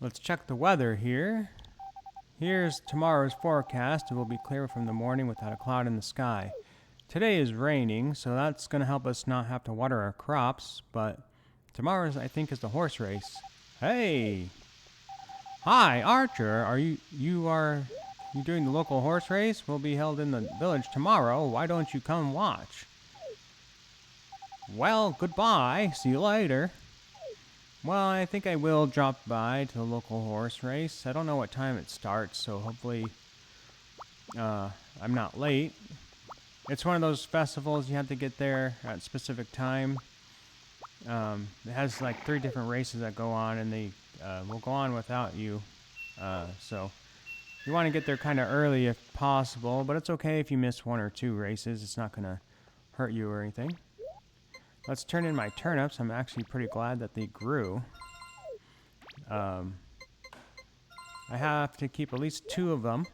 Let's check the weather here. Here's tomorrow's forecast. It will be clear from the morning without a cloud in the sky. Today is raining, so that's going to help us not have to water our crops, but tomorrow's, I think, is the horse race. Hey! Hi, Archer. Are you doing the local horse race? Will be held in the village tomorrow. Why don't you come watch? Well, goodbye. See you later. Well, I think I will drop by to the local horse race. I don't know what time it starts, so hopefully I'm not late. It's one of those festivals you have to get there at a specific time. It has like 3 different races that go on, and they will go on without you. So you want to get there kind of early if possible, but it's okay if you miss 1 or 2 races. It's not going to hurt you or anything. Let's turn in my turnips. I'm actually pretty glad that they grew. I have to keep at least 2 of them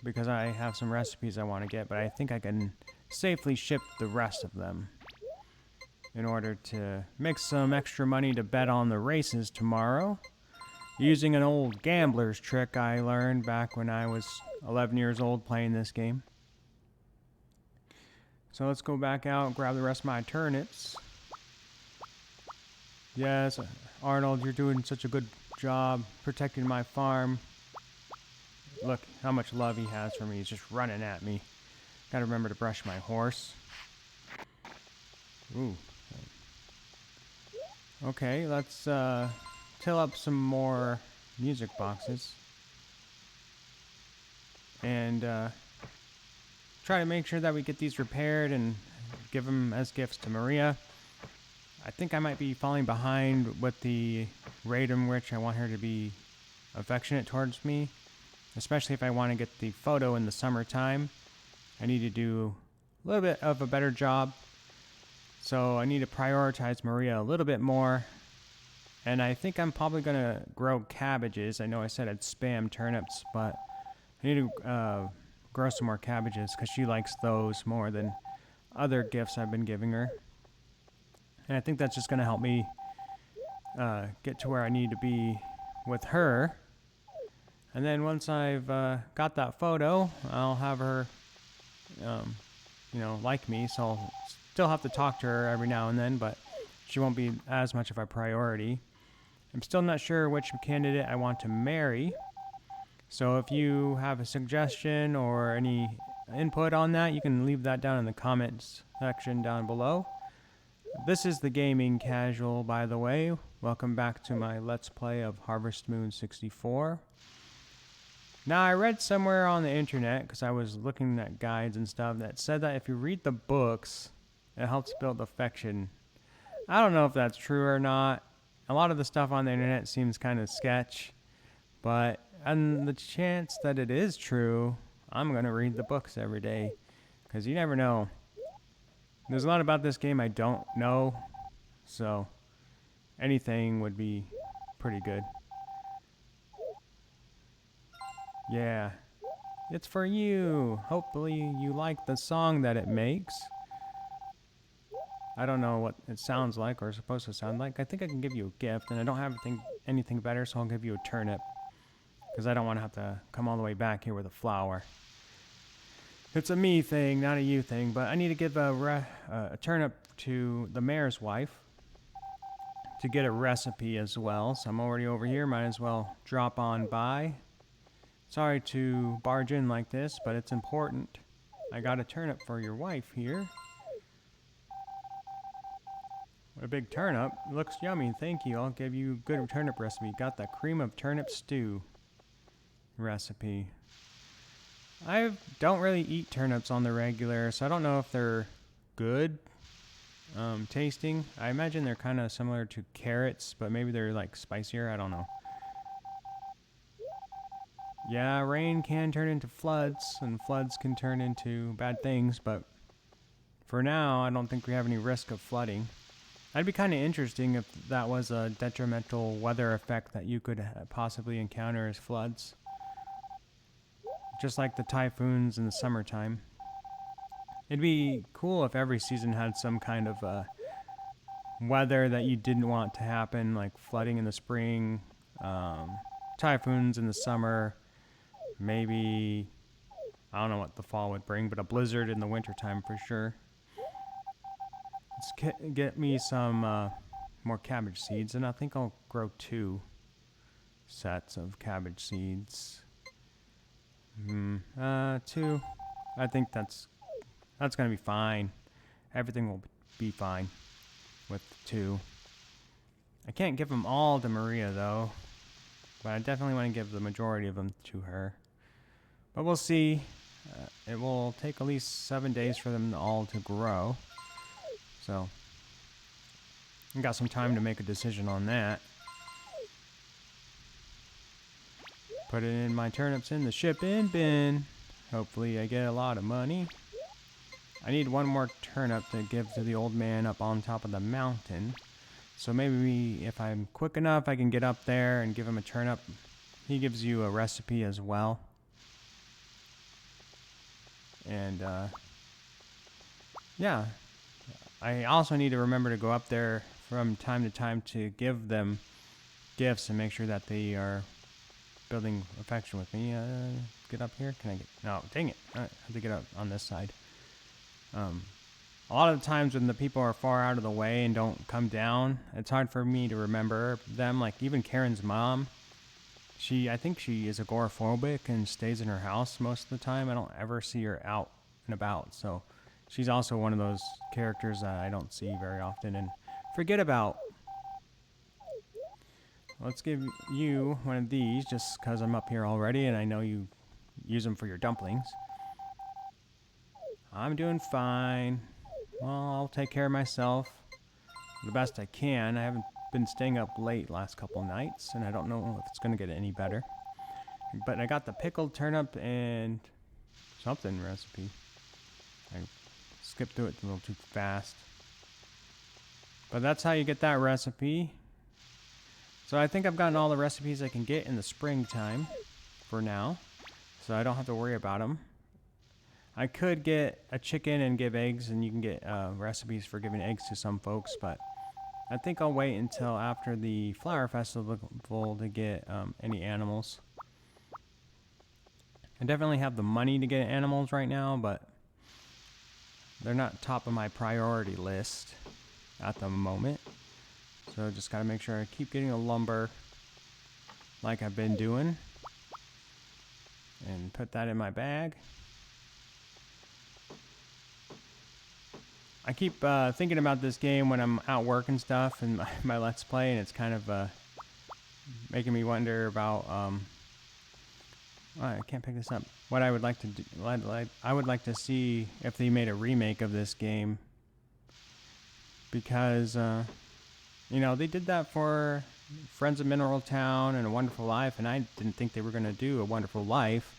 because I have some recipes I want to get, but I think I can safely ship the rest of them in order to make some extra money to bet on the races tomorrow. Using an old gambler's trick I learned back when I was 11 years old playing this game. So let's go back out and grab the rest of my turnips. Yes, Arnold, you're doing such a good job protecting my farm. Look how much love he has for me. He's just running at me. Gotta remember to brush my horse. Ooh. Okay, let's till up some more music boxes. And try to make sure that we get these repaired and give them as gifts to Maria. I think I might be falling behind with the rate in which I want her to be affectionate towards me, especially if I want to get the photo in the summertime. I need to do a little bit of a better job, so I need to prioritize Maria a little bit more. And I think I'm probably going to grow cabbages. I know I said I'd spam turnips, but I need to grow some more cabbages because she likes those more than other gifts I've been giving her. And I think that's just going to help me get to where I need to be with her. And then once I've got that photo, I'll have her, like me. So I'll still have to talk to her every now and then, but she won't be as much of a priority. I'm still not sure which candidate I want to marry. So if you have a suggestion or any input on that, you can leave that down in the comments section down below. This is the Gaming Casual, by the way. Welcome back to my Let's Play of Harvest Moon 64. Now, I read somewhere on the internet, because I was looking at guides and stuff, that said that if you read the books, it helps build affection. I don't know if that's true or not. A lot of the stuff on the internet seems kind of sketch, but on the chance that it is true, I'm going to read the books every day, because you never know. There's a lot about this game I don't know, so anything would be pretty good. Yeah, it's for you. Hopefully you like the song that it makes. I don't know what it sounds like or is supposed to sound like. I think I can give you a gift, and I don't have anything better, so I'll give you a turnip, because I don't want to have to come all the way back here with a flower. It's a me thing, not a you thing, but I need to give a turnip to the mayor's wife to get a recipe as well. So I'm already over here, might as well drop on by. Sorry to barge in like this, but it's important. I got a turnip for your wife here. What a big turnip. Looks yummy, thank you. I'll give you a good turnip recipe. Got the cream of turnip stew recipe. I don't really eat turnips on the regular, so I don't know if they're good tasting. I imagine they're kind of similar to carrots, but maybe they're like spicier. I don't know. Yeah, rain can turn into floods, and floods can turn into bad things, but for now, I don't think we have any risk of flooding. That'd be kind of interesting if that was a detrimental weather effect that you could possibly encounter as floods. Just like the typhoons in the summertime. It'd be cool if every season had some kind of weather that you didn't want to happen, like flooding in the spring, typhoons in the summer, maybe, I don't know what the fall would bring, but a blizzard in the wintertime for sure. Let's get me some more cabbage seeds, and I think I'll grow 2 sets of cabbage seeds. 2. I think that's gonna be fine. Everything will be fine with 2. I can't give them all to Maria though, but I definitely want to give the majority of them to her. But we'll see. It will take at least 7 days for them all to grow. So, I got some time to make a decision on that. Put it in my turnips in the shipping bin. Hopefully I get a lot of money. I need 1 more turnip to give to the old man up on top of the mountain. So maybe if I'm quick enough, I can get up there and give him a turnip. He gives you a recipe as well. And, yeah. I also need to remember to go up there from time to time to give them gifts and make sure that they are building affection with me. Get up here? Can I get... No, dang it. I have to get up on this side. A lot of the times when the people are far out of the way and don't come down, it's hard for me to remember them. Like even Karen's mom, I think she is agoraphobic and stays in her house most of the time. I don't ever see her out and about. So she's also one of those characters that I don't see very often and forget about. Let's give you one of these just because I'm up here already and I know you use them for your dumplings. I'm doing fine. Well, I'll take care of myself the best I can. I haven't been staying up late last couple nights, and I don't know if it's going to get any better. But I got the pickled turnip and something recipe. I skipped through it a little too fast. But that's how you get that recipe. So I think I've gotten all the recipes I can get in the springtime for now. So I don't have to worry about them. I could get a chicken and give eggs, and you can get recipes for giving eggs to some folks, but I think I'll wait until after the flower festival to get any animals. I definitely have the money to get animals right now, but they're not top of my priority list at the moment. So just gotta make sure I keep getting the lumber like I've been doing. And put that in my bag. I keep thinking about this game when I'm out work and stuff and my Let's Play, and it's kind of making me wonder about I can't pick this up. What I would like to do, I would like to see if they made a remake of this game, because you know, they did that for Friends of Mineral Town and A Wonderful Life, and I didn't think they were going to do A Wonderful Life,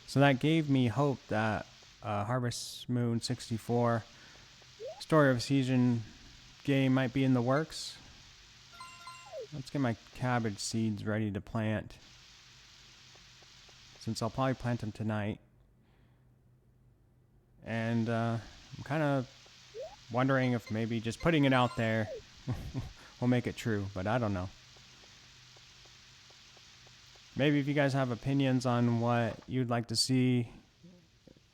so that gave me hope that Harvest Moon 64 Story of a Season game might be in the works. Let's get my cabbage seeds ready to plant, since I'll probably plant them tonight. And I'm kind of wondering if maybe just putting it out there will make it true, but I don't know. Maybe if you guys have opinions on what you'd like to see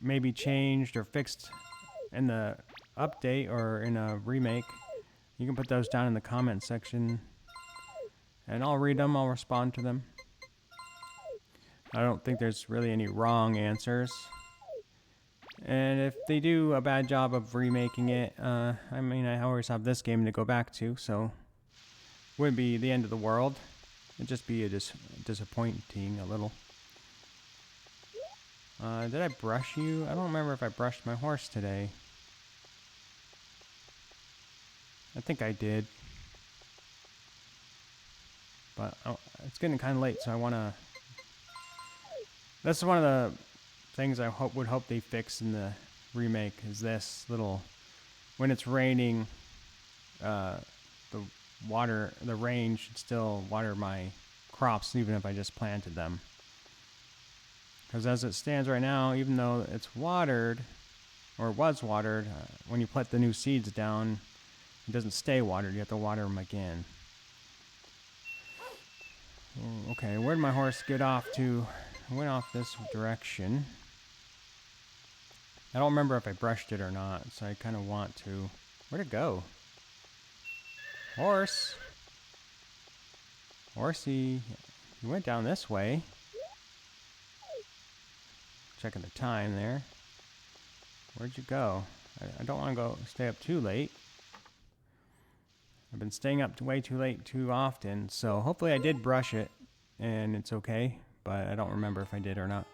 maybe changed or fixed in the update or in a remake, you can put those down in the comment section and I'll read them, I'll respond to them. I don't think there's really any wrong answers. And if they do a bad job of remaking it, I mean, I always have this game to go back to, so it wouldn't be the end of the world. It'd just be a disappointing a little. Did I brush you? I don't remember if I brushed my horse today. I think I did. But it's getting kind of late, so I want to... That's one of the things I would hope they fix in the remake, is this little... When it's raining, the rain should still water my crops, even if I just planted them. Because as it stands right now, even though it's watered, or was watered, when you put the new seeds down, it doesn't stay watered. You have to water them again. Okay, where'd my horse get off to? I went off this direction. I don't remember if I brushed it or not, so I kind of want to. Where'd it go? Horse! Horsey, you went down this way. Checking the time there. Where'd you go? I don't want to stay up too late. I've been staying up way too late too often, so hopefully I did brush it and it's okay, but I don't remember if I did or not.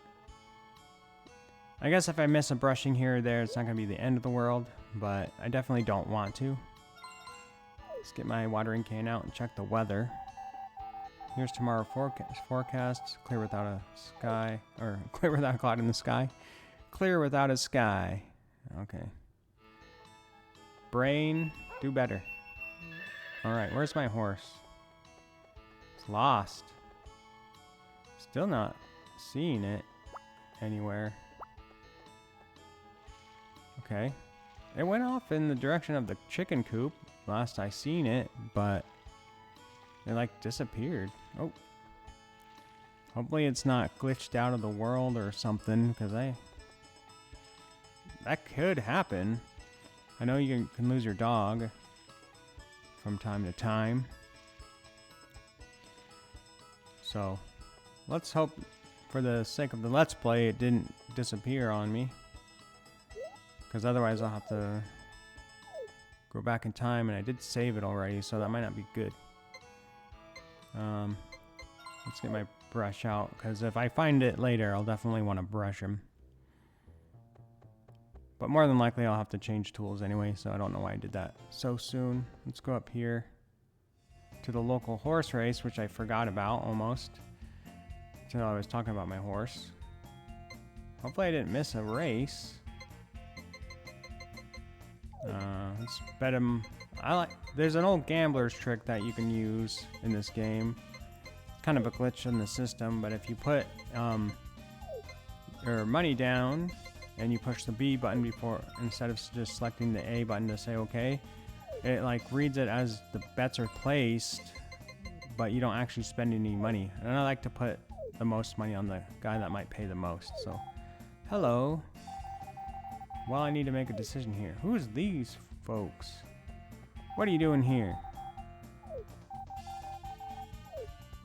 I guess if I miss a brushing here or there, it's not going to be the end of the world, but I definitely don't want to. Let's get my watering can out and check the weather. Here's tomorrow forecast. Clear without a sky, or clear without a cloud in the sky. Clear without a sky. Okay. Brain, do better. Alright, where's my horse? It's lost. Still not seeing it anywhere. Okay. It went off in the direction of the chicken coop last I seen it, but it like disappeared. Oh. Hopefully it's not glitched out of the world or something, because that could happen. I know you can lose your dog from time to time. So, let's hope for the sake of the Let's Play it didn't disappear on me. Because otherwise I'll have to go back in time, and I did save it already, so that might not be good. Let's get my brush out, because if I find it later, I'll definitely want to brush him. But more than likely, I'll have to change tools anyway, so I don't know why I did that so soon. Let's go up here to the local horse race, which I forgot about almost until I was talking about my horse. Hopefully I didn't miss a race. Let's bet him. There's an old gambler's trick that you can use in this game. It's kind of a glitch in the system, but if you put your money down and you push the B button before, instead of just selecting the A button to say okay, it like reads it as the bets are placed, but you don't actually spend any money. And I like to put the most money on the guy that might pay the most. So, hello. Well, I need to make a decision here. Who's these folks? What are you doing here?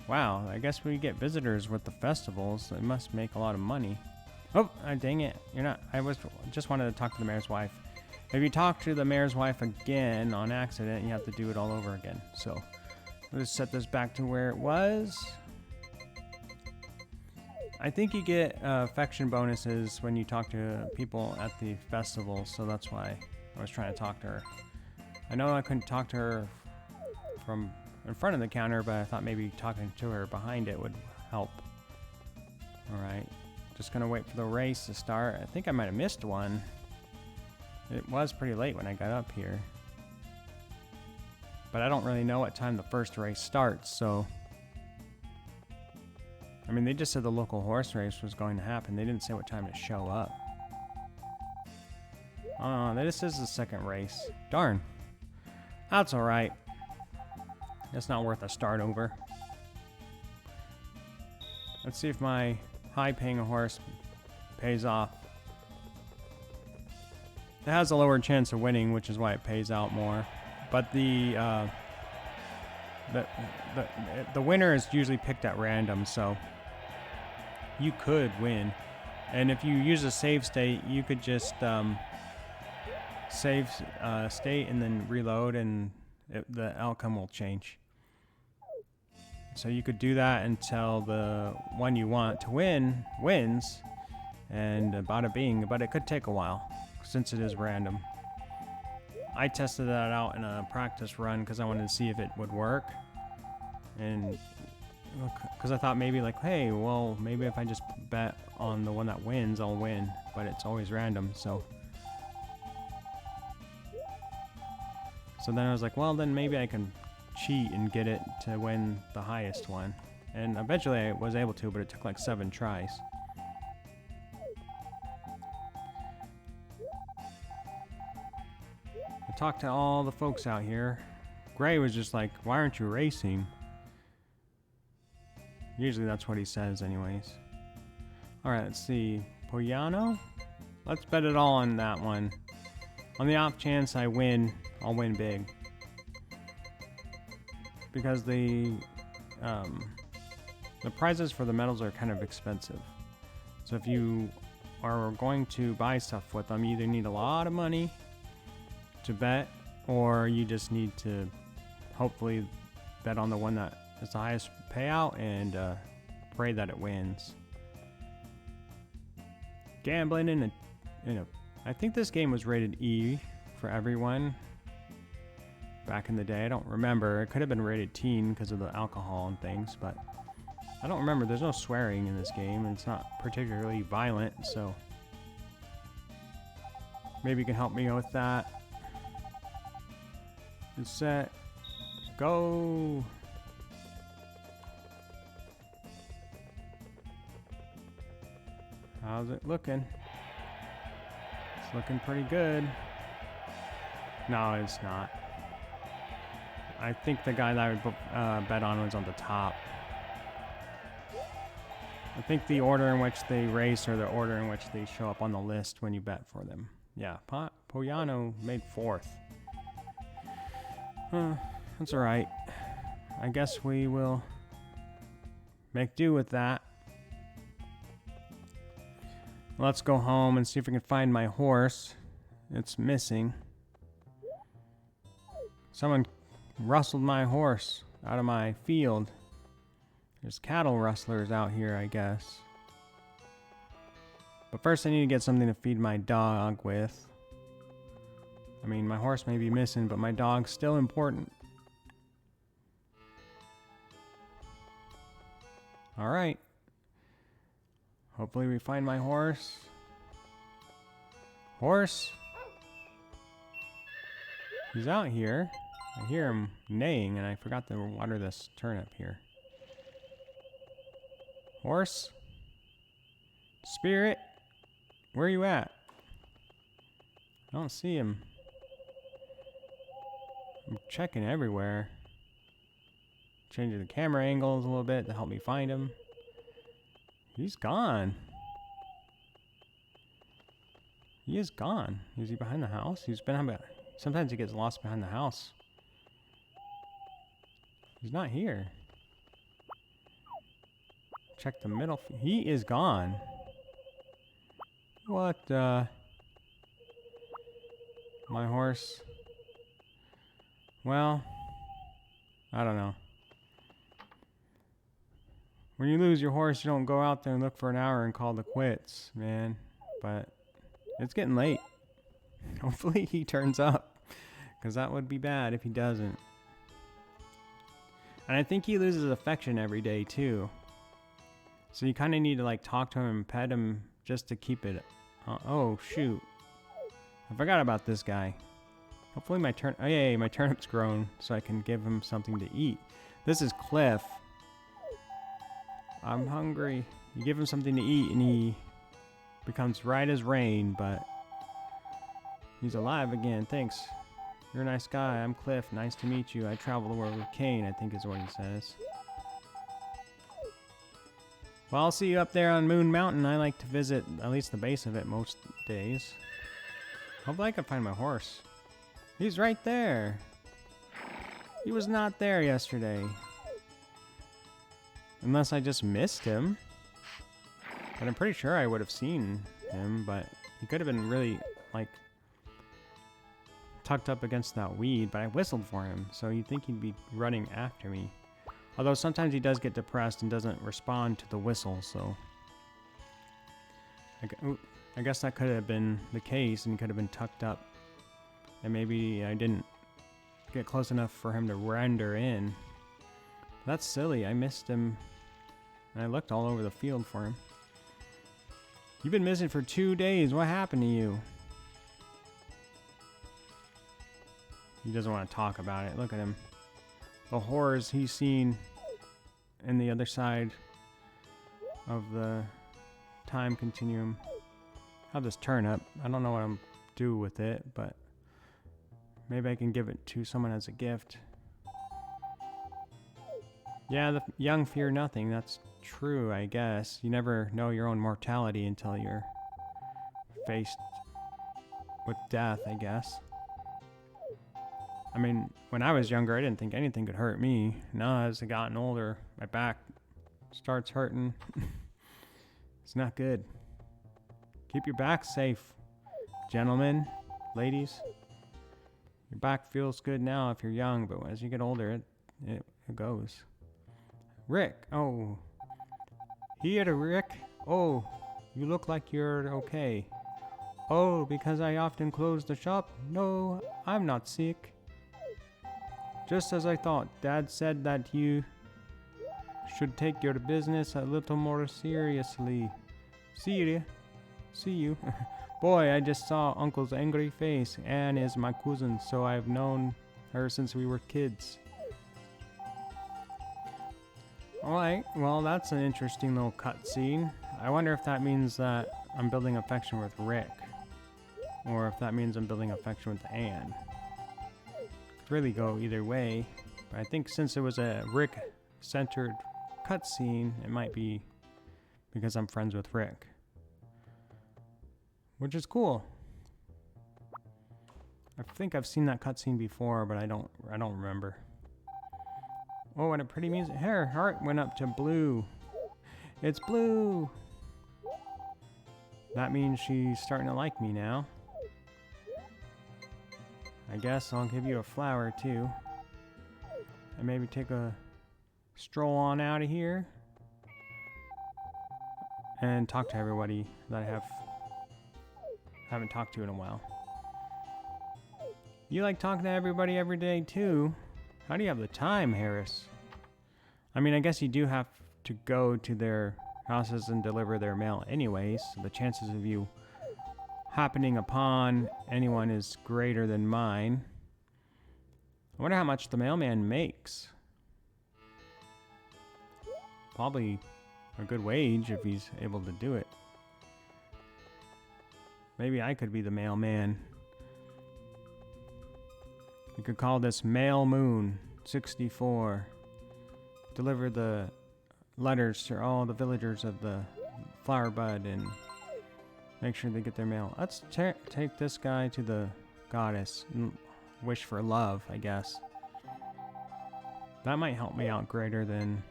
Wow, I guess we get visitors with the festivals. They must make a lot of money. Oh, dang it. You're not. Just wanted to talk to the mayor's wife. If you talk to the mayor's wife again on accident, you have to do it all over again. So, let's set this back to where it was. I think you get affection bonuses when you talk to people at the festival, so that's why I was trying to talk to her. I know I couldn't talk to her from in front of the counter, but I thought maybe talking to her behind it would help. Alright, just gonna wait for the race to start. I think I might have missed one. It was pretty late when I got up here. But I don't really know what time the first race starts, so... I mean, they just said the local horse race was going to happen. They didn't say what time to show up. Oh, this is the second race. Darn. That's alright. It's not worth a start over. Let's see if my high-paying horse pays off. It has a lower chance of winning, which is why it pays out more. But the winner is usually picked at random, so you could win. And if you use a save state, you could just save state and then reload, and the outcome will change. So you could do that until the one you want to win wins, and bada bing. But it could take a while since it is random. I tested that out in a practice run because I wanted to see if it would work, and because I thought maybe like, hey, well, maybe if I just bet on the one that wins, I'll win. But it's always random, so then I was like, well, then maybe I can cheat and get it to win the highest one. And eventually I was able to, but it took like 7 tries. I talked to all the folks out here. Gray was just like, why aren't you racing? Usually that's what he says anyways. Alright, let's see. Poyano? Let's bet it all on that one. On the off chance I win, I'll win big. Because the prizes for the medals are kind of expensive. So if you are going to buy stuff with them, you either need a lot of money to bet, or you just need to hopefully bet on the one that is the highest payout and pray that it wins. Gambling in a I think this game was rated E for everyone back in the day. I don't remember. It could have been rated teen because of the alcohol and things, but I don't remember. There's no swearing in this game, and it's not particularly violent, so maybe you can help me with that. Get set, go. How's it looking? It's looking pretty good. No, it's not. I think the guy that I would bet on was on the top. I think the order in which they race or the order in which they show up on the list when you bet for them. Yeah, Poyano made 4th. That's alright. I guess we will make do with that. Let's go home and see if we can find my horse. It's missing. Someone rustled my horse out of my field. There's cattle rustlers out here, I guess. But first I need to get something to feed my dog with. I mean, my horse may be missing, but my dog's still important. Alright. Hopefully we find my horse. Horse? He's out here. I hear him neighing, and I forgot to water this turnip here. Horse? Spirit? Where are you at? I don't see him. I'm checking everywhere. Changing the camera angles a little bit to help me find him. He's gone. He is gone. Is he behind the house? He's been. Sometimes he gets lost behind the house. He's not here. Check the middle. He is gone. What my horse. Well, I don't know. When you lose your horse, you don't go out there and look for an hour and call the quits, man. But it's getting late. Hopefully he turns up, because that would be bad if he doesn't. And I think he loses affection every day too. So you kind of need to like talk to him and pet him just to keep it. Oh shoot! I forgot about this guy. Hopefully my oh yay, my turnip's grown, so I can give him something to eat. This is Cliff. I'm hungry. You give him something to eat and he becomes right as rain, but he's alive again. Thanks. You're a nice guy. I'm Cliff. Nice to meet you. I travel the world with Kane, I think is what he says. Well, I'll see you up there on Moon Mountain. I like to visit at least the base of it most days. Hopefully I can find my horse. He's right there. He was not there yesterday. Unless I just missed him. But I'm pretty sure I would have seen him, but he could have been really, like, tucked up against that weed, but I whistled for him, so you'd think he'd be running after me. Although sometimes he does get depressed and doesn't respond to the whistle, so... I guess that could have been the case, and he could have been tucked up. And maybe I didn't get close enough for him to render in. That's silly, I missed him. And I looked all over the field for him. You've been missing for 2 days, what happened to you? He doesn't want to talk about it, look at him. The horrors he's seen in the other side of the time continuum. I have this turnip. I don't know what I'm do with it, but maybe I can give it to someone as a gift. Yeah, the young fear nothing. That's true, I guess. You never know your own mortality until you're faced with death, I guess. I mean, when I was younger, I didn't think anything could hurt me. Now, as I've gotten older, my back starts hurting. It's not good. Keep your back safe, gentlemen, ladies. Your back feels good now if you're young, but as you get older, it goes. Rick. Oh. Here, Rick. Oh, you look like you're okay. Oh, because I often close the shop? No, I'm not sick. Just as I thought. Dad said that you should take your business a little more seriously. See you. Boy, I just saw Uncle's angry face. Anne is my cousin, so I've known her since we were kids. Alright, well that's an interesting little cutscene. I wonder if that means that I'm building affection with Rick. Or if that means I'm building affection with Anne. Could really go either way. But I think since it was a Rick-centered cutscene, it might be because I'm friends with Rick. Which is cool. I think I've seen that cutscene before, but I don't remember. Oh, what a pretty music. Her heart went up to blue. It's blue. That means she's starting to like me now. I guess I'll give you a flower too. And maybe take a stroll on out of here. And talk to everybody that I haven't talked to in a while. You like talking to everybody every day too. How do you have the time, Harris? I mean, I guess you do have to go to their houses and deliver their mail anyways. So the chances of you happening upon anyone is greater than mine. I wonder how much the mailman makes. Probably a good wage if he's able to do it. Maybe I could be the mailman. We could call this Mail Moon 64. Deliver the letters to all the villagers of the Flower Bud and make sure they get their mail. Let's take this guy to the goddess and wish for love, I guess. That might help me out greater than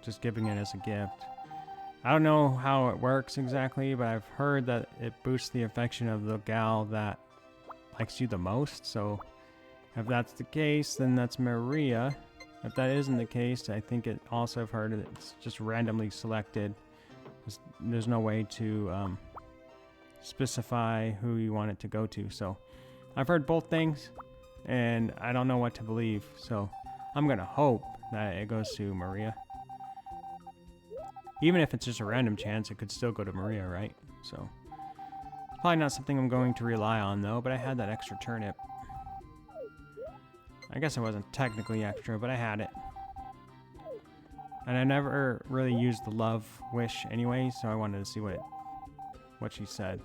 just giving it as a gift. I don't know how it works exactly, but I've heard that it boosts the affection of the gal that likes you the most. So if that's the case, then that's Maria. If that isn't the case, I think it also I've heard it's just randomly selected. There's no way to specify who you want it to go to. So I've heard both things, and I don't know what to believe. So I'm gonna hope that it goes to Maria. Even if it's just a random chance, it could still go to Maria, right? So it's probably not something I'm going to rely on though, but I had that extra turnip. I guess it wasn't technically extra, but I had it. And I never really used the love wish anyway, so I wanted to see what she said.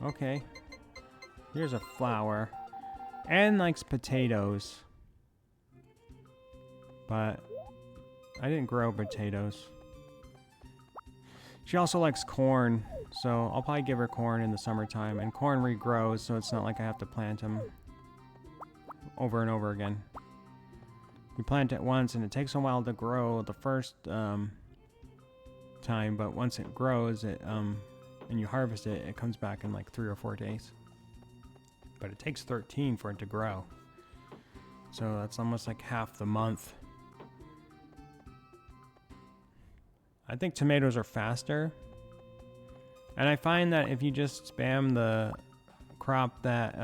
Okay. Here's a flower. Anne likes potatoes. But I didn't grow potatoes. She also likes corn, so I'll probably give her corn in the summertime. And corn regrows, so it's not like I have to plant them over and over again. You plant it once, and it takes a while to grow the first time, but once it grows, and you harvest it, it comes back in like 3 or 4 days. But it takes 13 for it to grow. So that's almost like half the month. I think tomatoes are faster. And I find that if you just spam the crop that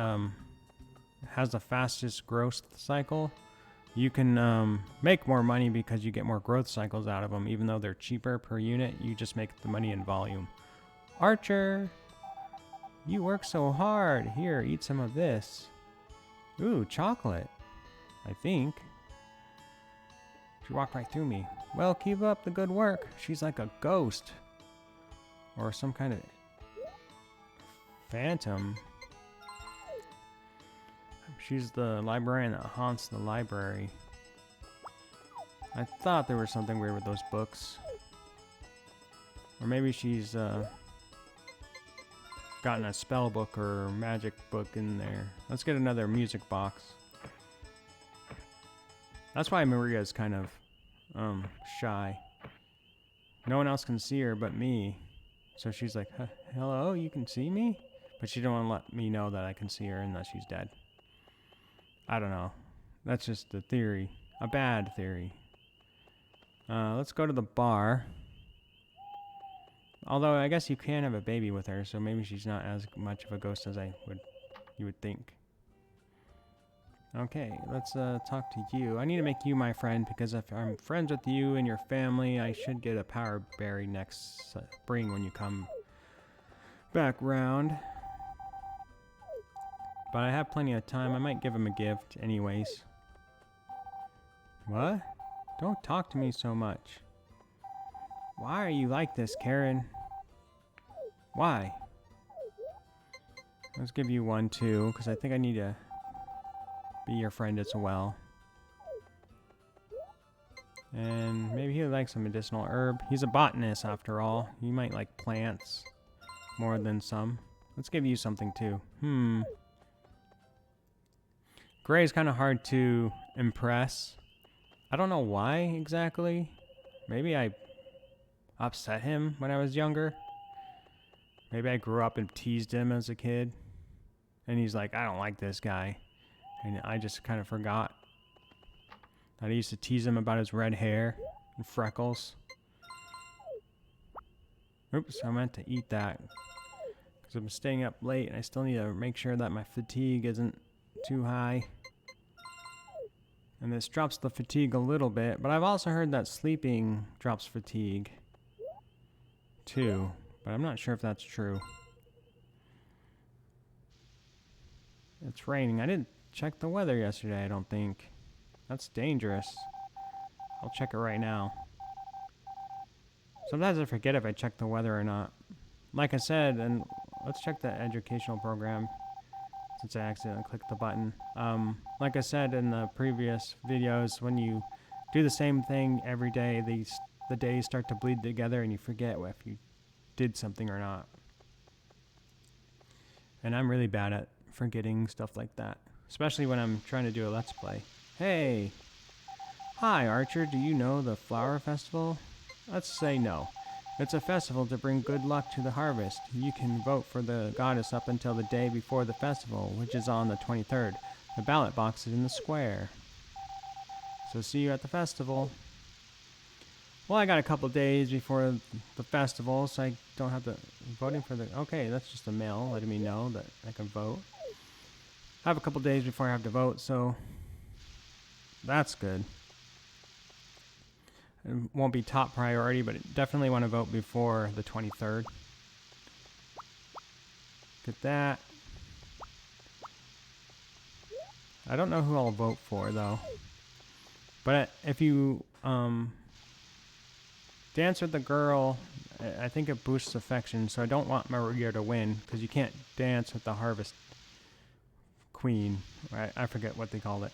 has the fastest growth cycle, you can make more money because you get more growth cycles out of them. Even though they're cheaper per unit, you just make the money in volume. Archer, you work so hard. Here, eat some of this. Ooh, chocolate, I think. She walked right through me. Well, keep up the good work. She's like a ghost. Or some kind of phantom. She's the librarian that haunts the library. I thought there was something weird with those books. Or maybe she's gotten a spell book or magic book in there. Let's get another music box. That's why Maria's kind of shy. No one else can see her but me. So she's like, hello, you can see me? But she don't want to let me know that I can see her unless she's dead. I don't know. That's just a theory. A bad theory. Let's go to the bar. Although I guess you can have a baby with her, so maybe she's not as much of a ghost as you would think. Okay, let's talk to you. I need to make you my friend because if I'm friends with you and your family, I should get a power berry next spring when you come back round. But I have plenty of time. I might give him a gift anyways. What? Don't talk to me so much. Why are you like this, Karen? Why? Let's give you one too, because I think I need to be your friend as well. And maybe he likes some medicinal herb. He's a botanist after all. He might like plants more than some. Let's give you something too. Gray is kind of hard to impress. I don't know why exactly. Maybe I upset him when I was younger. Maybe I grew up and teased him as a kid. And he's like, I don't like this guy. And I just kind of forgot that I used to tease him about his red hair and freckles. Oops, I meant to eat that. Because I'm staying up late and I still need to make sure that my fatigue isn't too high. And this drops the fatigue a little bit. But I've also heard that sleeping drops fatigue too. But I'm not sure if that's true. It's raining. I didn't check the weather yesterday, I don't think. That's dangerous. I'll check it right now. Sometimes I forget if I check the weather or not. Like I said, and let's check the educational program since I accidentally clicked the button. Like I said in the previous videos, when you do the same thing every day, the days start to bleed together and you forget if you did something or not. And I'm really bad at forgetting stuff like that, especially when I'm trying to do a Let's Play. Hey! Hi, Archer, do you know the flower festival? Let's say no. It's a festival to bring good luck to the harvest. You can vote for the goddess up until the day before the festival, which is on the 23rd. The ballot box is in the square. So see you at the festival. Well, I got a couple days before the festival, so I don't have to voting for the... Okay, that's just a mail letting me know that I can vote. I have a couple days before I have to vote, so that's good. It won't be top priority, but I definitely want to vote before the 23rd. Get that. I don't know who I'll vote for, though. But if you dance with the girl, I think it boosts affection, so I don't want Maria to win, because you can't dance with the harvest queen. I forget what they call it.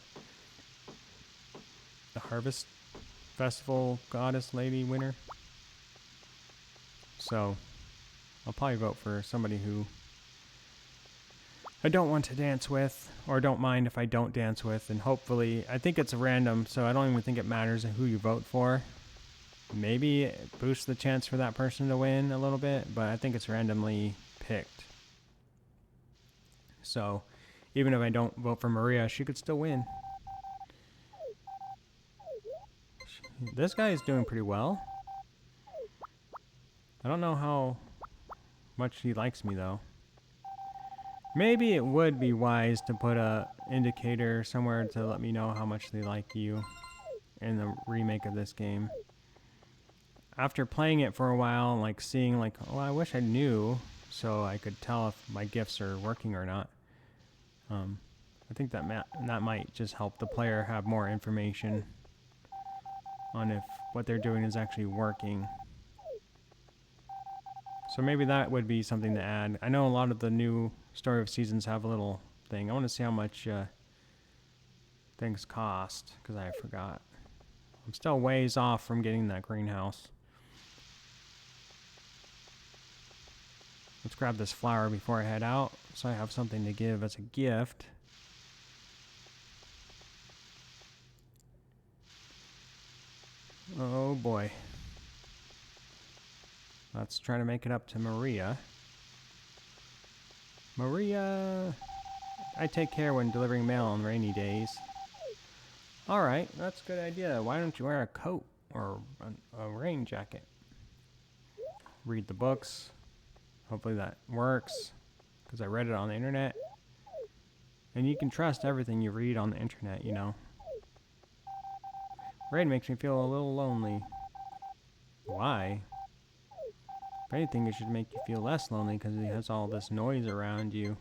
The harvest festival goddess lady winner. So I'll probably vote for somebody who I don't want to dance with, or don't mind if I don't dance with, and hopefully, I think it's random, so I don't even think it matters who you vote for. Maybe it boosts the chance for that person to win a little bit, but I think it's randomly picked. So even if I don't vote for Maria, she could still win. This guy is doing pretty well. I don't know how much he likes me, though. Maybe it would be wise to put a indicator somewhere to let me know how much they like you in the remake of this game. After playing it for a while, like seeing like, oh, I wish I knew so I could tell if my gifts are working or not. I think that might just help the player have more information on if what they're doing is actually working. So maybe that would be something to add. I know a lot of the new Story of Seasons have a little thing. I want to see how much things cost, because I forgot. I'm still ways off from getting that greenhouse. Let's grab this flower before I head out, so I have something to give as a gift. Oh boy. Let's try to make it up to Maria. Maria, I take care when delivering mail on rainy days. Alright, that's a good idea. Why don't you wear a coat or a rain jacket? Read the books. Hopefully that works, because I read it on the internet. And you can trust everything you read on the internet, you know. Rain makes me feel a little lonely. Why? If anything, it should make you feel less lonely because it has all this noise around you.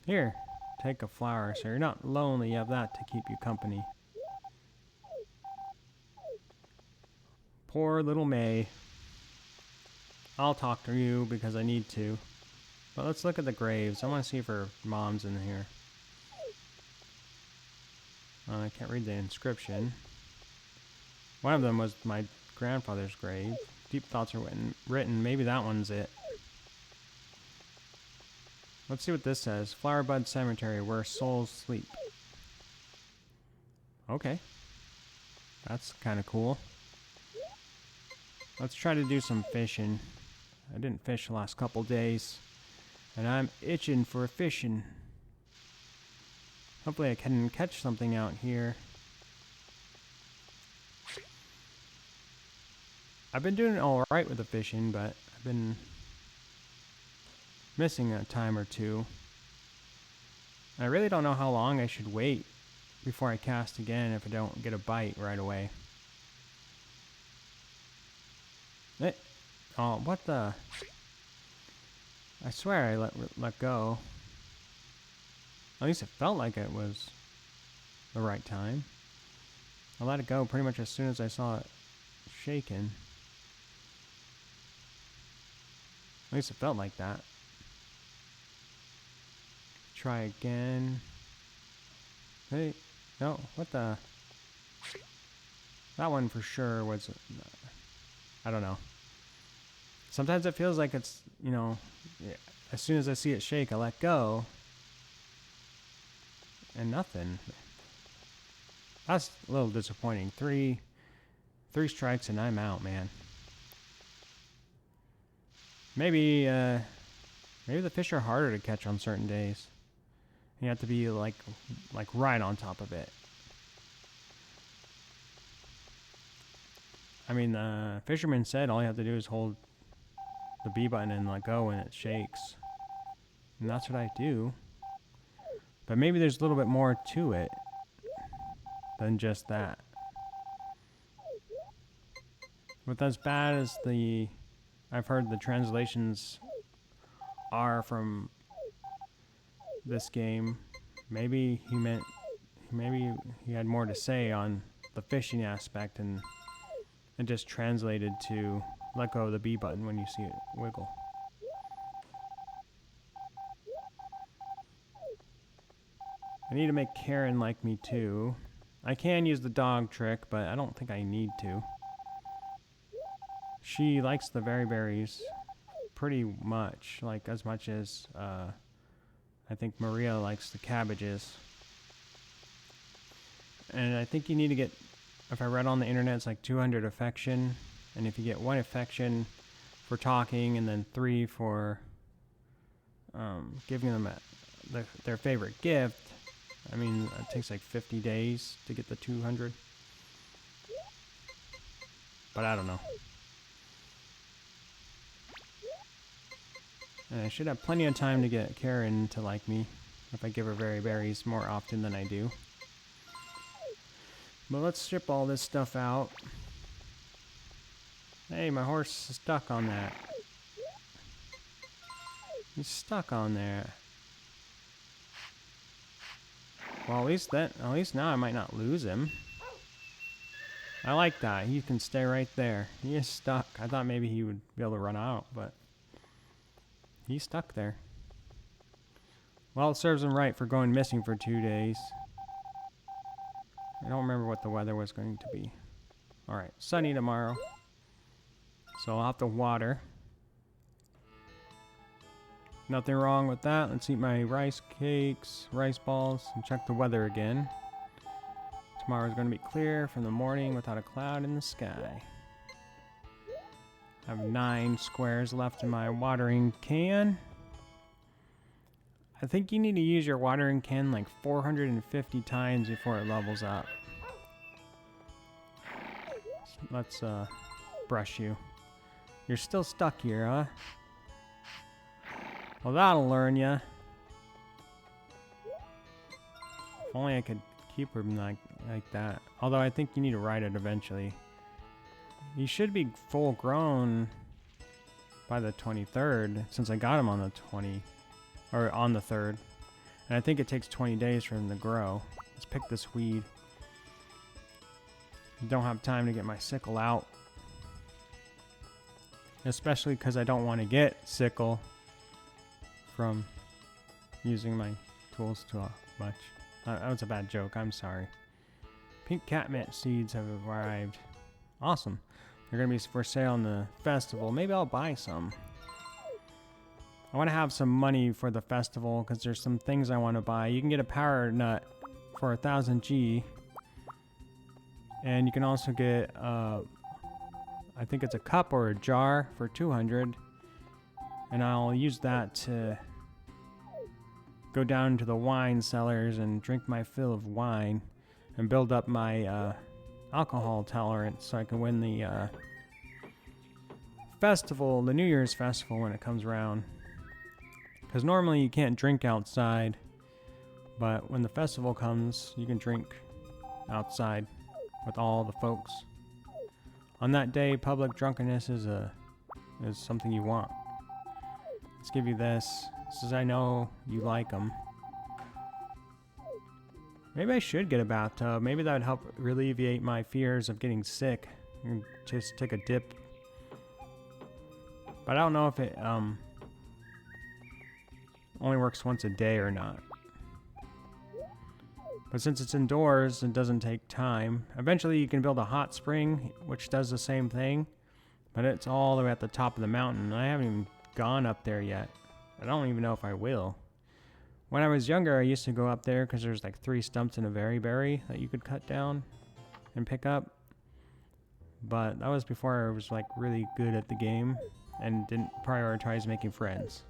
Here, take a flower so you're not lonely. You have that to keep you company. Poor little May. I'll talk to you because I need to. But let's look at the graves. I want to see if her mom's in here. I can't read the inscription. One of them was my grandfather's grave. Deep thoughts are written. Maybe that one's it. Let's see what this says. Flowerbud Cemetery, where souls sleep. Okay. That's kind of cool. Let's try to do some fishing. I didn't fish the last couple days, and I'm itching for fishing. Hopefully I can catch something out here. I've been doing alright with the fishing, but I've been missing a time or two. I really don't know how long I should wait before I cast again if I don't get a bite right away. Oh, what the? I swear I let go. At least it felt like it was the right time. I let it go pretty much as soon as I saw it shaking. At least it felt like that. Try again. Hey, no, what the? That one for sure was, I don't know. Sometimes it feels like it's, you know, as soon as I see it shake, I let go. And nothing. That's a little disappointing. Three strikes and I'm out, man. Maybe the fish are harder to catch on certain days. You have to be like right on top of it. I mean, the fisherman said all you have to do is hold the B button and let go and it shakes. And that's what I do. But maybe there's a little bit more to it than just that. With as bad as I've heard the translations are from this game, maybe he had more to say on the fishing aspect and it just translated to let go of the B button when you see it wiggle. I need to make Karen like me too. I can use the dog trick, but I don't think I need to. She likes the berries pretty much, like as much as I think Maria likes the cabbages. And I think you need to get, if I read on the internet, it's like 200 affection. And if you get 1 affection for talking and then 3 for giving them their favorite gift, I mean, it takes like 50 days to get the 200. But I don't know. And I should have plenty of time to get Karen to like me if I give her berries more often than I do. But let's strip all this stuff out. Hey, my horse is stuck on that. He's stuck on there. Well, at least now I might not lose him. I like that. He can stay right there. He is stuck. I thought maybe he would be able to run out, but he's stuck there. Well, it serves him right for going missing for 2 days. I don't remember what the weather was going to be. Alright, sunny tomorrow. So I'll have to water. Nothing wrong with that. Let's eat my rice cakes, rice balls, and check the weather again. Tomorrow's going to be clear from the morning without a cloud in the sky. I have 9 squares left in my watering can. I think you need to use your watering can like 450 times before it levels up. Let's brush you. You're still stuck here, huh? Well, that'll learn ya. If only I could keep him like that. Although I think you need to ride it eventually. He should be full grown by the 23rd, since I got him on the 3rd. And I think it takes 20 days for him to grow. Let's pick this weed. Don't have time to get my sickle out. Especially because I don't want to get sickle from using my tools too much. That was a bad joke. I'm sorry. Pink catmint seeds have arrived. Awesome. They're going to be for sale in the festival. Maybe I'll buy some. I want to have some money for the festival because there's some things I want to buy. You can get a power nut for 1000 G. And you can also get, I think it's a cup or a jar for 200. And I'll use that to go down to the wine cellars and drink my fill of wine and build up my alcohol tolerance so I can win the festival, the New Year's festival when it comes around. Because normally you can't drink outside, but when the festival comes, you can drink outside with all the folks. On that day, public drunkenness is something you want. Let's give you this. Since I know you like them. Maybe I should get a bathtub. Maybe that would help alleviate my fears of getting sick. And just take a dip. But I don't know if it only works once a day or not. But since it's indoors and doesn't take time, eventually you can build a hot spring, which does the same thing. But it's all the way at the top of the mountain. I haven't even gone up there yet. I don't even know if I will. When I was younger, I used to go up there because there's like 3 stumps and a berry that you could cut down and pick up. But that was before I was like really good at the game and didn't prioritize making friends.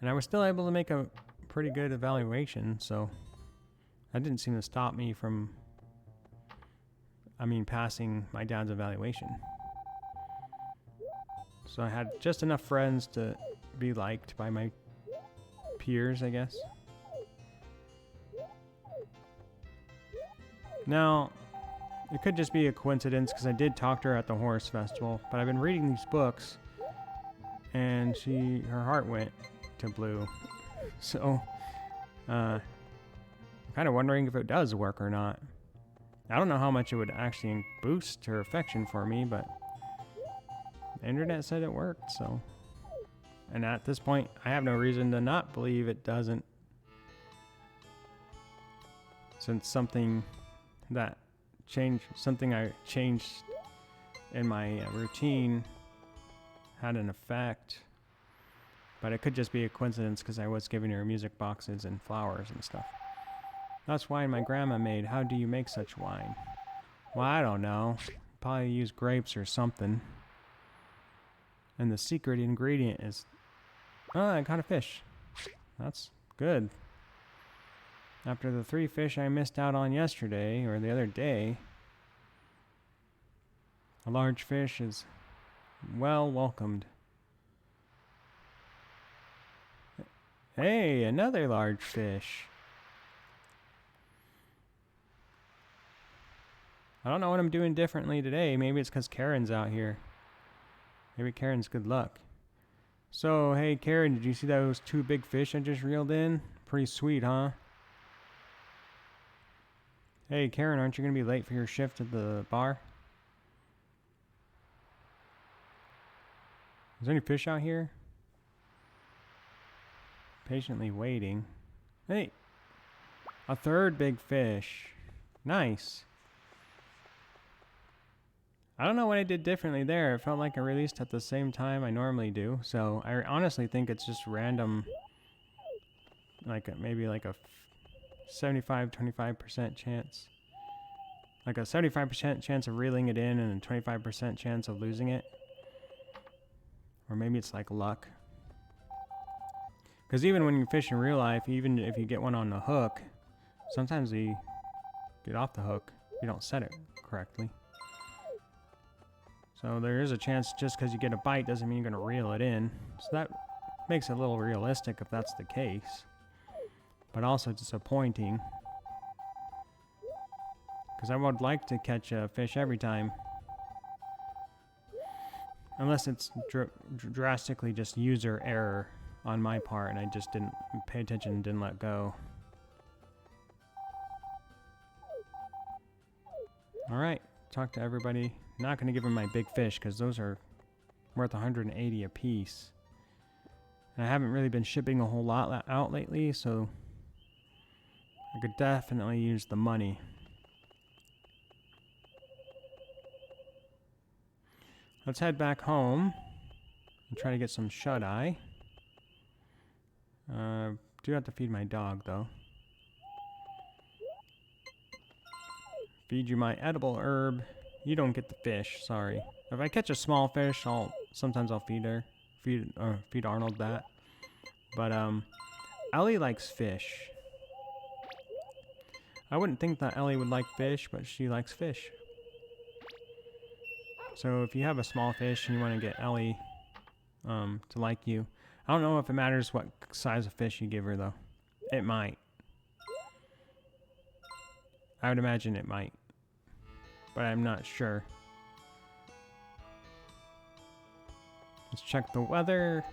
And I was still able to make a pretty good evaluation, so that didn't seem to stop me from, passing my dad's evaluation. So I had just enough friends to be liked by my peers, I guess. Now, it could just be a coincidence because I did talk to her at the horse festival, but I've been reading these books and her heart went to blue. So, I'm kind of wondering if it does work or not. I don't know how much it would actually boost her affection for me, but the internet said it worked, so. And at this point, I have no reason to not believe it doesn't. Since something I changed in my routine had an effect. But it could just be a coincidence because I was giving her music boxes and flowers and stuff. That's wine my grandma made. How do you make such wine? Well, I don't know. Probably use grapes or something. And the secret ingredient is... Oh, I caught a fish. That's good. After the 3 fish I missed out on yesterday, or the other day, a large fish is well welcomed. Hey, another large fish. I don't know what I'm doing differently today. Maybe it's because Karen's out here. Maybe Karen's good luck. So, hey Karen, did you see those 2 big fish I just reeled in? Pretty sweet, huh? Hey Karen, aren't you going to be late for your shift at the bar? Is there any fish out here? Patiently waiting. Hey, A third big fish. Nice. I don't know what I did differently there. It felt like I released at the same time I normally do. So I honestly think it's just random, like maybe like a 75-25% chance. Like a 75% chance of reeling it in and a 25% chance of losing it. Or maybe it's like luck. Because even when you fish in real life, even if you get one on the hook, sometimes you get off the hook. You don't set it correctly. So there is a chance just because you get a bite doesn't mean you're going to reel it in. So that makes it a little realistic if that's the case. But also disappointing. Because I would like to catch a fish every time. Unless it's drastically just user error on my part and I just didn't pay attention and didn't let go. Alright, talk to everybody. Not going to give them my big fish because those are worth 180 a piece. And I haven't really been shipping a whole lot out lately, so I could definitely use the money. Let's head back home and try to get some shut-eye. Do have to feed my dog, though. Feed you my edible herb. You don't get the fish, sorry. If I catch a small fish, sometimes I'll feed her. Feed Arnold that. But, Ellie likes fish. I wouldn't think that Ellie would like fish, but she likes fish. So if you have a small fish and you want to get Ellie to like you, I don't know if it matters what size of fish you give her, though. It might. I would imagine it might. But I'm not sure. Let's check the weather.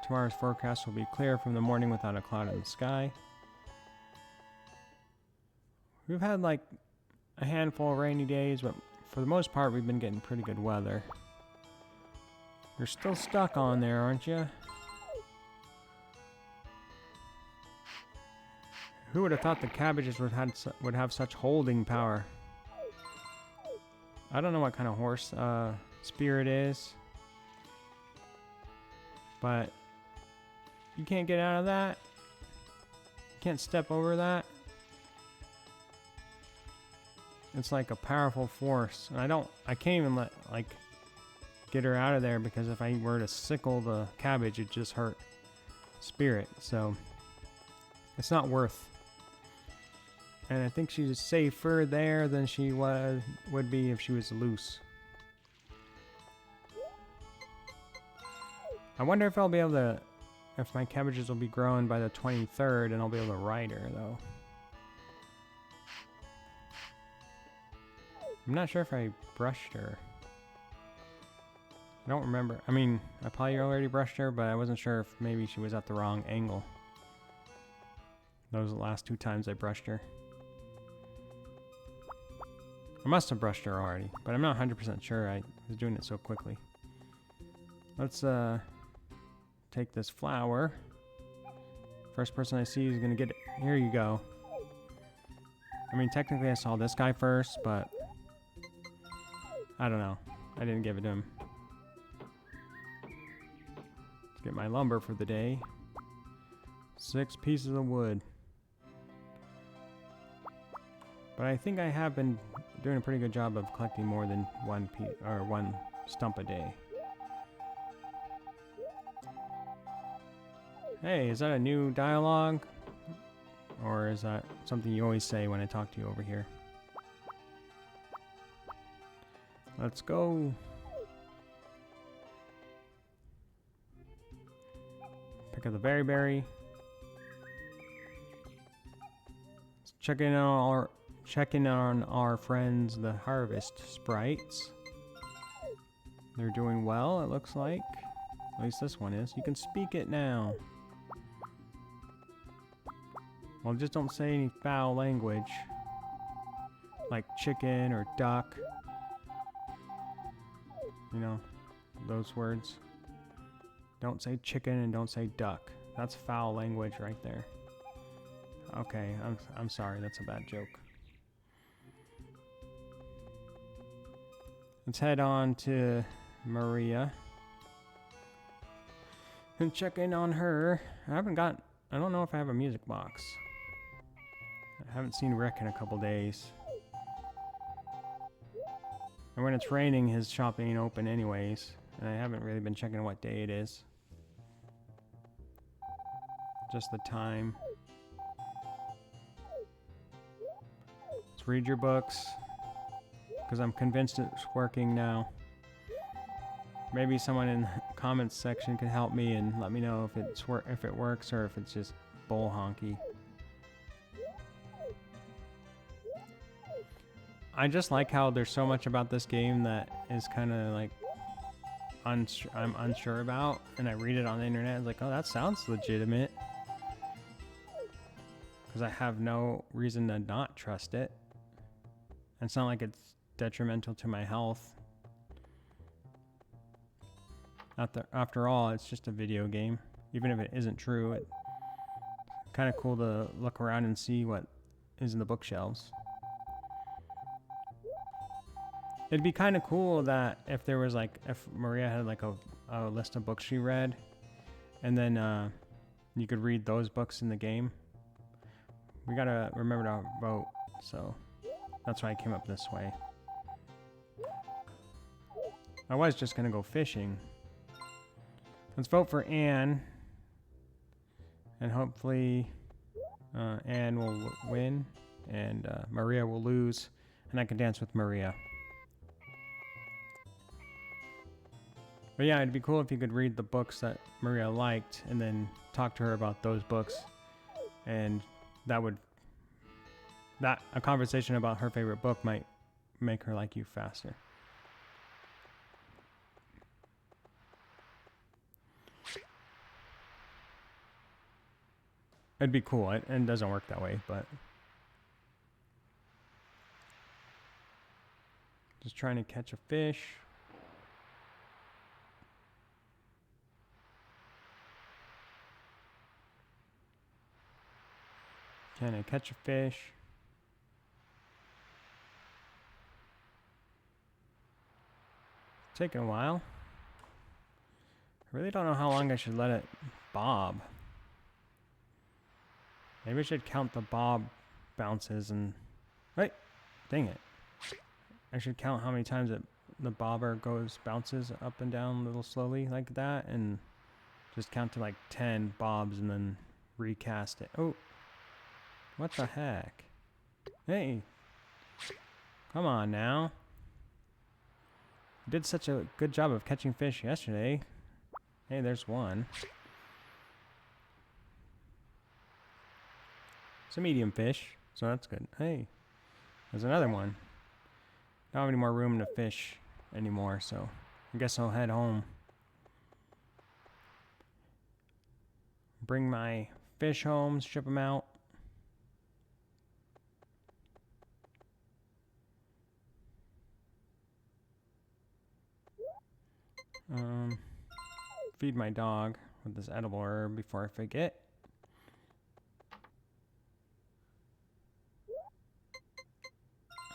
Tomorrow's forecast will be clear from the morning without a cloud in the sky. We've had like a handful of rainy days, but for the most part we've been getting pretty good weather. You're still stuck on there, aren't you? Who would have thought the cabbages would have such holding power? I don't know what kind of horse Spirit is, but you can't get out of that. You can't step over that. It's like a powerful force, and I can't even get her out of there because if I were to sickle the cabbage, it'd just hurt Spirit. So it's not worth. And I think she's safer there than she would be if she was loose. I wonder if I'll be able to, if my cabbages will be growing by the 23rd and I'll be able to ride her though. I'm not sure if I brushed her. I don't remember. I mean, I probably already brushed her, but I wasn't sure if maybe she was at the wrong angle. Those are the last 2 times I brushed her. I must have brushed her already, but I'm not 100% sure. I was doing it so quickly. Let's take this flower. First person I see is gonna get it. Here you go. I mean, technically I saw this guy first, but I don't know. I didn't give it to him. Let's get my lumber for the day. 6 pieces of wood. But I think I have been doing a pretty good job of collecting more than one stump a day. Hey, is that a new dialogue? Or is that something you always say when I talk to you over here? Let's go. Pick up the berry. Let's check in on our friends, the harvest sprites. They're doing well, it looks like. At least this one is. You can speak it now. Well, just don't say any foul language. Like chicken or duck. You know, those words. Don't say chicken and don't say duck. That's foul language right there. Okay, I'm sorry. That's a bad joke. Let's head on to Maria and check in on her. I don't know if I have a music box. I haven't seen Rick in a couple days. And when it's raining, his shop ain't open anyways. And I haven't really been checking what day it is. Just the time. Let's read your books. Because I'm convinced it's working now. Maybe someone in the comments section can help me and let me know if it works or if it's just bull honky. I just like how there's so much about this game that is kind of like I'm unsure about, and I read it on the internet. It's like, oh, that sounds legitimate, because I have no reason to not trust it. And it's not like it's detrimental to my health. After all, it's just a video game. Even if it isn't true, it's kind of cool to look around and see what is in the bookshelves. It'd be kind of cool that if there was like, if Maria had like a list of books she read, and then you could read those books in the game. We gotta remember to vote, so that's why I came up this way. I was just gonna go fishing. Let's vote for Anne, and hopefully Anne will win, and Maria will lose, and I can dance with Maria. But yeah, it'd be cool if you could read the books that Maria liked and then talk to her about those books. And a conversation about her favorite book might make her like you faster. It'd be cool. It doesn't work that way, but just trying to catch a fish. Can I catch a fish? It's taking a while. I really don't know how long I should let it bob. Maybe I should count the bob bounces and... Wait! Dang it. I should count how many times the bobber bounces up and down a little slowly like that, and just count to like 10 bobs and then recast it. Oh! What the heck? Hey! Come on now. You did such a good job of catching fish yesterday. Hey, there's one. It's a medium fish, so that's good. Hey, there's another one. Don't have any more room to fish anymore, so I guess I'll head home. Bring my fish home, ship them out. Feed my dog with this edible herb before I forget.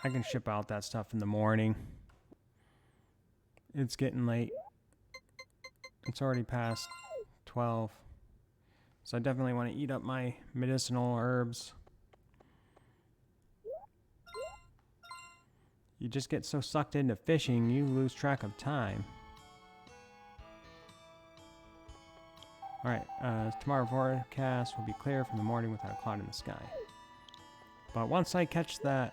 I can ship out that stuff in the morning. It's getting late. It's already past 12. So I definitely want to eat up my medicinal herbs. You just get so sucked into fishing, you lose track of time. Alright, tomorrow forecast will be clear from the morning without a cloud in the sky. But once I catch that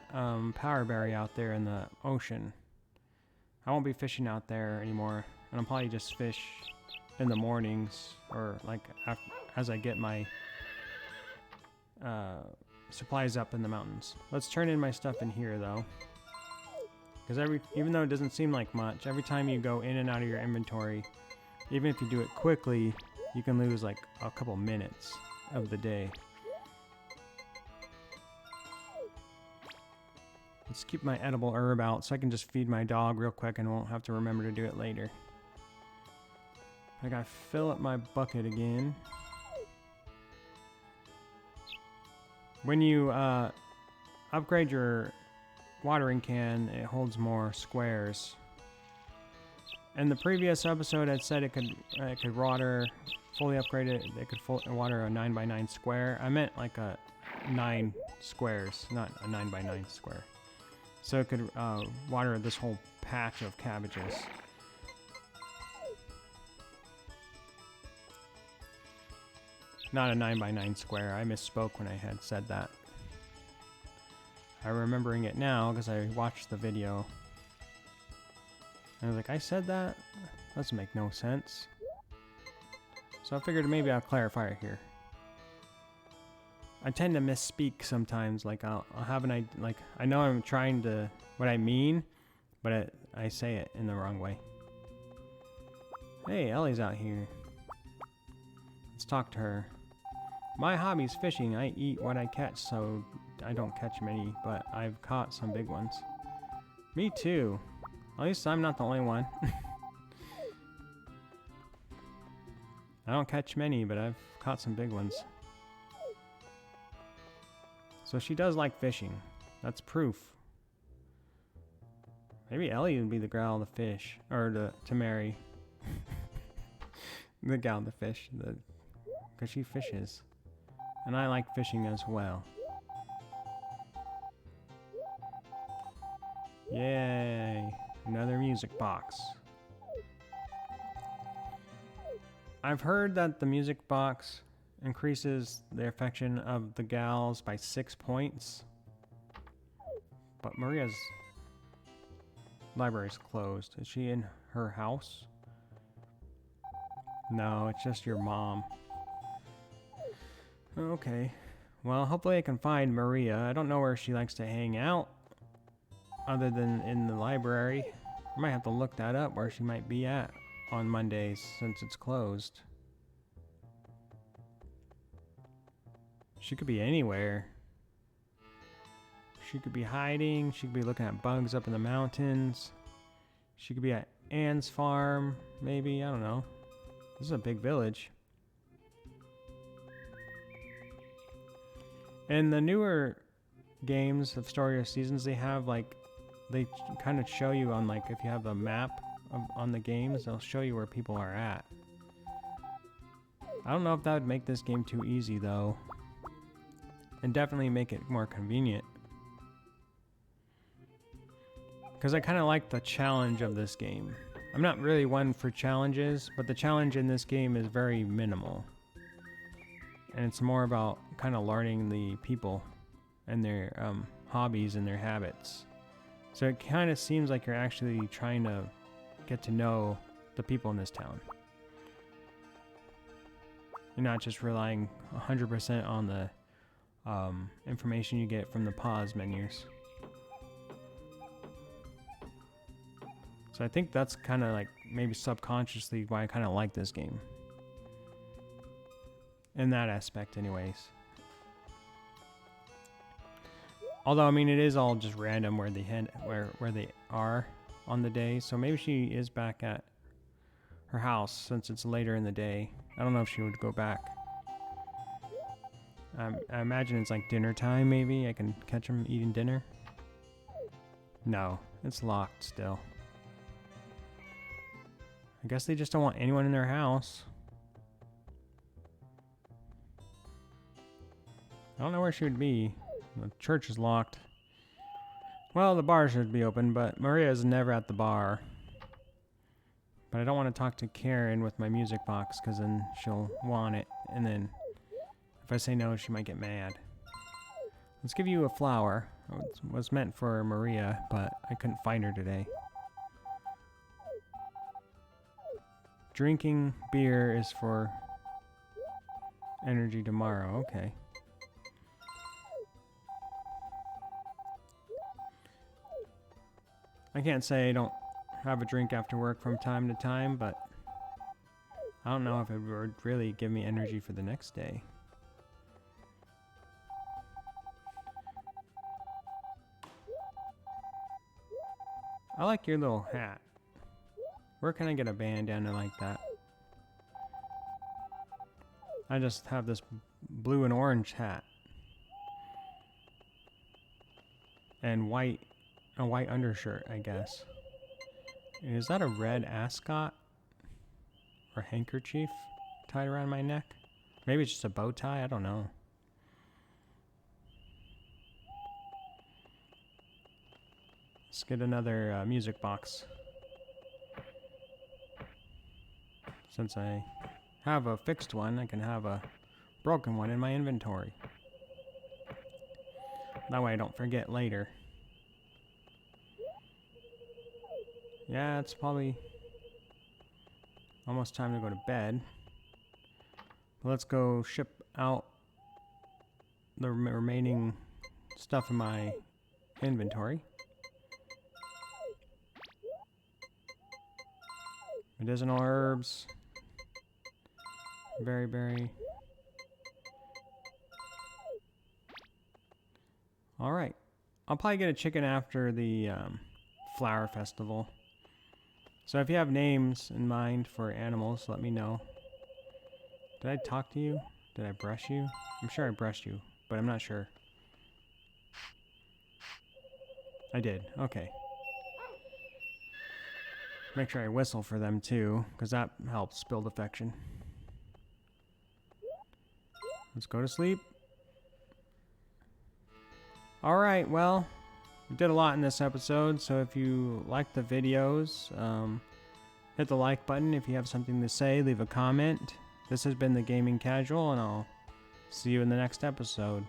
power berry out there in the ocean, I won't be fishing out there anymore. And I'll probably just fish in the mornings, or like as I get my supplies up in the mountains. Let's turn in my stuff in here though. Because even though it doesn't seem like much, every time you go in and out of your inventory, even if you do it quickly, you can lose like a couple minutes of the day. Let's keep my edible herb out so I can just feed my dog real quick and won't have to remember to do it later. I gotta fill up my bucket again. When you upgrade your watering can, it holds more squares. In the previous episode, it said it could water, fully upgraded. It could water a 9x9 square. I meant like a 9 squares, not a 9x9 square. So it could water this whole patch of cabbages. Not a 9x9 square. I misspoke when I had said that. I'm remembering it now because I watched the video. I was like, I said that? Doesn't make no sense. So I figured maybe I'll clarify it here. I tend to misspeak sometimes. Like I'll have an idea, like I know I'm trying to what I mean, but I say it in the wrong way. Hey, Ellie's out here. Let's talk to her. My hobby's fishing. I eat what I catch, so I don't catch many, but I've caught some big ones. Me too. At least I'm not the only one. I don't catch many, but I've caught some big ones. So she does like fishing. That's proof. Maybe Ellie would be the gal to fish, or to marry. The gal to fish, because she fishes. And I like fishing as well. Yay! Another music box. I've heard that the music box increases the affection of the gals by 6 points. But Maria's library's closed. Is she in her house? No, it's just your mom. Okay. Well, hopefully I can find Maria. I don't know where she likes to hang out other than in the library. I might have to look that up, where she might be at on Mondays since it's closed. She could be anywhere. She could be hiding. She could be looking at bugs up in the mountains. She could be at Anne's farm, maybe. I don't know. This is a big village. In the newer games of Story of Seasons, they have like, they kind of show you on like, if you have a map on the games, they'll show you where people are at. I don't know if that would make this game too easy though. And definitely make it more convenient. Because I kind of like the challenge of this game. I'm not really one for challenges, but the challenge in this game is very minimal. And it's more about kind of learning the people and their hobbies and their habits. So it kind of seems like you're actually trying to get to know the people in this town. You're not just relying 100% on the information you get from the pause menus. So I think that's kind of like maybe subconsciously why I kind of like this game. In that aspect anyways. Although I mean it is all just random where they are on the day. So maybe she is back at her house since it's later in the day. I don't know if she would go back. I imagine it's like dinner time maybe. I can catch them eating dinner. No, it's locked still. I guess they just don't want anyone in their house. I don't know where she would be. The church is locked. Well, the bar should be open, but Maria is never at the bar. But I don't want to talk to Karen with my music box, because then she'll want it. And then if I say no, she might get mad. Let's give you a flower. It was meant for Maria, but I couldn't find her today. Drinking beer is for energy tomorrow. Okay. I can't say I don't have a drink after work from time to time, but I don't know if it would really give me energy for the next day. I like your little hat. Where can I get a bandana like that? I just have this blue and orange hat. And a white undershirt, I guess. Is that a red ascot? Or handkerchief tied around my neck? Maybe it's just a bow tie, I don't know. Let's get another music box. Since I have a fixed one, I can have a broken one in my inventory. That way I don't forget later. Yeah, it's probably almost time to go to bed. But let's go ship out the remaining stuff in my inventory. Medicinal herbs. Berry. Alright. I'll probably get a chicken after the flower festival. So if you have names in mind for animals, let me know. Did I talk to you? Did I brush you? I'm sure I brushed you, but I'm not sure. I did. Okay. Make sure I whistle for them too, because that helps build affection. Let's go to sleep. Alright, well, we did a lot in this episode, so if you like the videos, hit the like button. If you have something to say, leave a comment. This has been The Gaming Casual, and I'll see you in the next episode.